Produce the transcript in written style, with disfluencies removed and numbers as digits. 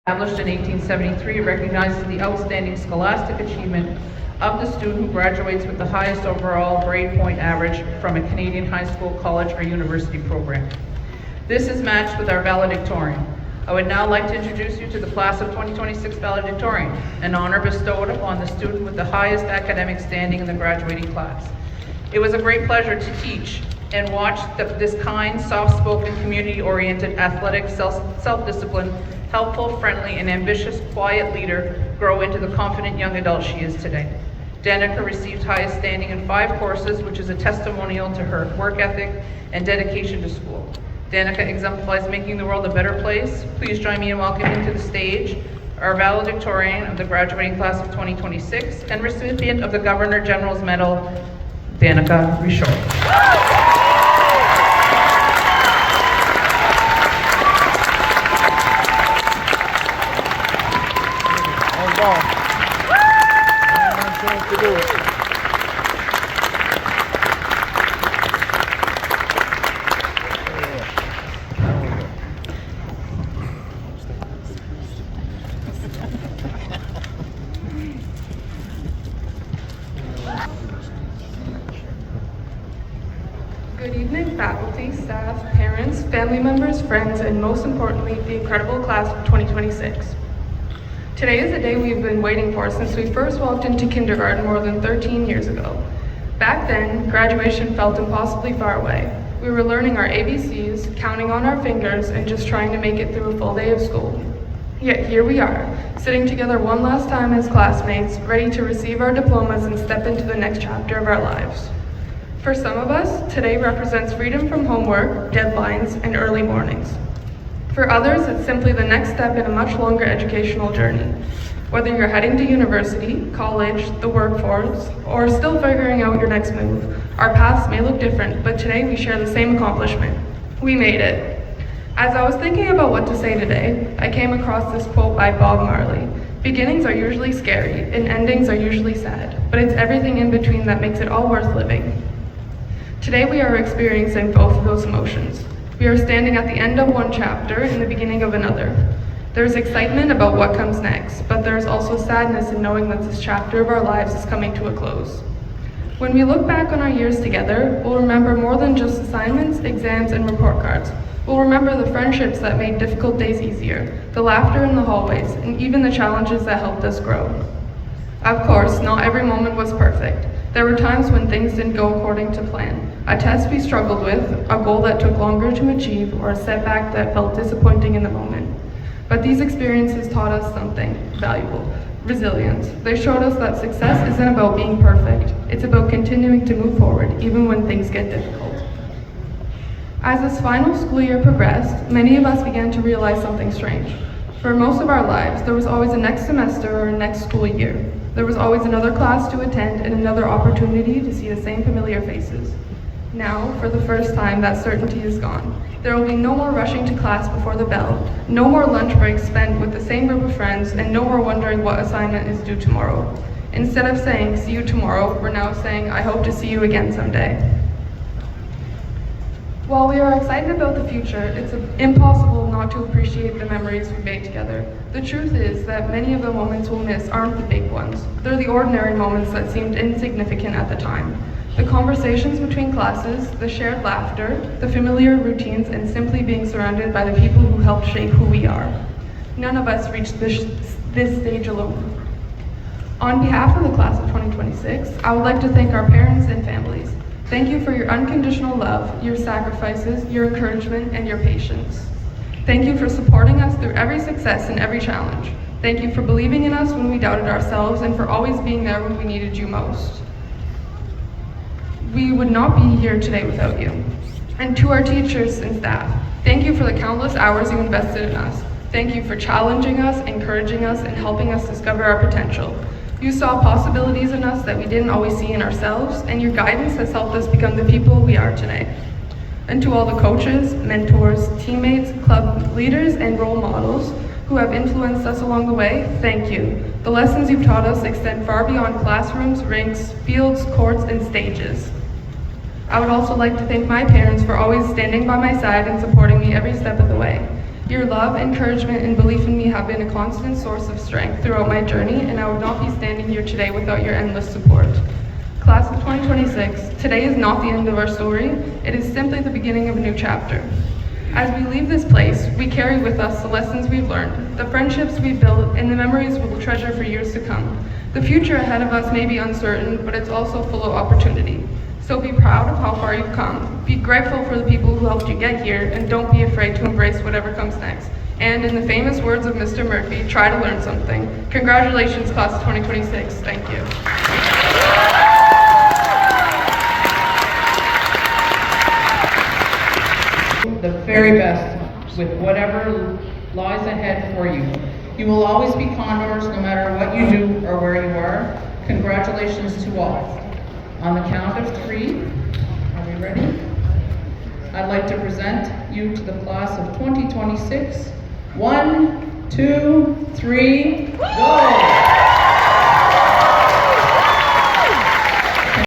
Established in 1873, recognizes the outstanding scholastic achievement of the student who graduates with the highest overall grade point average from a Canadian high school, college, or university program. This is matched with our valedictorian. I would now like to introduce you to the class of 2026 valedictorian, an honor bestowed upon the student with the highest academic standing in the graduating class. It was a great pleasure to teach and watch this kind, soft-spoken, community-oriented, athletic, self-disciplined, helpful, friendly, and ambitious, quiet leader grow into the confident young adult she is today. Danika received highest standing in 5 courses, which is a testimonial to her work ethic and dedication to school. Danika exemplifies making the world a better place. Please join me in welcoming to the stage our valedictorian of the graduating class of 2026 and recipient of the Governor General's Medal, Danika Richard. To do it. Good evening, faculty, staff, parents, family members, friends, and most importantly, the incredible class of 2026. Today is the day we've been waiting for since we first walked into kindergarten more than 13 years ago. Back then, graduation felt impossibly far away. We were learning our ABCs, counting on our fingers, and just trying to make it through a full day of school. Yet here we are, sitting together one last time as classmates, ready to receive our diplomas and step into the next chapter of our lives. For some of us, today represents freedom from homework, deadlines, and early mornings. For others, it's simply the next step in a much longer educational journey. Whether you're heading to university, college, the workforce, or still figuring out your next move, our paths may look different, but today we share the same accomplishment. We made it. As I was thinking about what to say today, I came across this quote by Bob Marley. Beginnings are usually scary, and endings are usually sad, but it's everything in between that makes it all worth living. Today we are experiencing both of those emotions. We are standing at the end of one chapter and the beginning of another. There's excitement about what comes next, but there's also sadness in knowing that this chapter of our lives is coming to a close. When we look back on our years together, we'll remember more than just assignments, exams, and report cards. We'll remember the friendships that made difficult days easier, the laughter in the hallways, and even the challenges that helped us grow. Of course, not every moment was perfect. There were times when things didn't go according to plan. A test we struggled with, a goal that took longer to achieve, or a setback that felt disappointing in the moment. But these experiences taught us something valuable: resilience. They showed us that success isn't about being perfect. It's about continuing to move forward, even when things get difficult. As this final school year progressed, many of us began to realize something strange. For most of our lives, there was always a next semester or a next school year. There was always another class to attend and another opportunity to see the same familiar faces. Now, for the first time, that certainty is gone. There will be no more rushing to class before the bell, no more lunch breaks spent with the same group of friends, and no more wondering what assignment is due tomorrow. Instead of saying, "See you tomorrow," we're now saying, "I hope to see you again someday." While we are excited about the future, it's impossible not to appreciate the memories we made together. The truth is that many of the moments we'll miss aren't the big ones. They're the ordinary moments that seemed insignificant at the time. The conversations between classes, the shared laughter, the familiar routines, and simply being surrounded by the people who helped shape who we are. None of us reached this stage alone. On behalf of the class of 2026, I would like to thank our parents and families. Thank you for your unconditional love, your sacrifices, your encouragement, and your patience. Thank you for supporting us through every success and every challenge. Thank you for believing in us when we doubted ourselves and for always being there when we needed you most. We would not be here today without you. And to our teachers and staff, thank you for the countless hours you invested in us. Thank you for challenging us, encouraging us, and helping us discover our potential. You saw possibilities in us that we didn't always see in ourselves, and your guidance has helped us become the people we are today. And to all the coaches, mentors, teammates, club leaders, and role models who have influenced us along the way, thank you. The lessons you've taught us extend far beyond classrooms, rinks, fields, courts, and stages. I would also like to thank my parents for always standing by my side and supporting me every step of the way. Your love, encouragement, and belief in me have been a constant source of strength throughout my journey, and I would not be standing here today without your endless support. Class of 2026, today is not the end of our story, it is simply the beginning of a new chapter. As we leave this place, we carry with us the lessons we've learned, the friendships we've built, and the memories we will treasure for years to come. The future ahead of us may be uncertain, but it's also full of opportunity. So be proud of how far you've come, be grateful for the people who helped you get here, and don't be afraid to embrace whatever comes next. And in the famous words of Mr. Murphy, try to learn something. Congratulations, class of 2026. Thank you. The very best with whatever lies ahead for you. You will always be condors no matter what you do or where you are. Congratulations to all. On the count of 3, are we ready? I'd like to present you to the class of 2026. 1, 2, 3, go!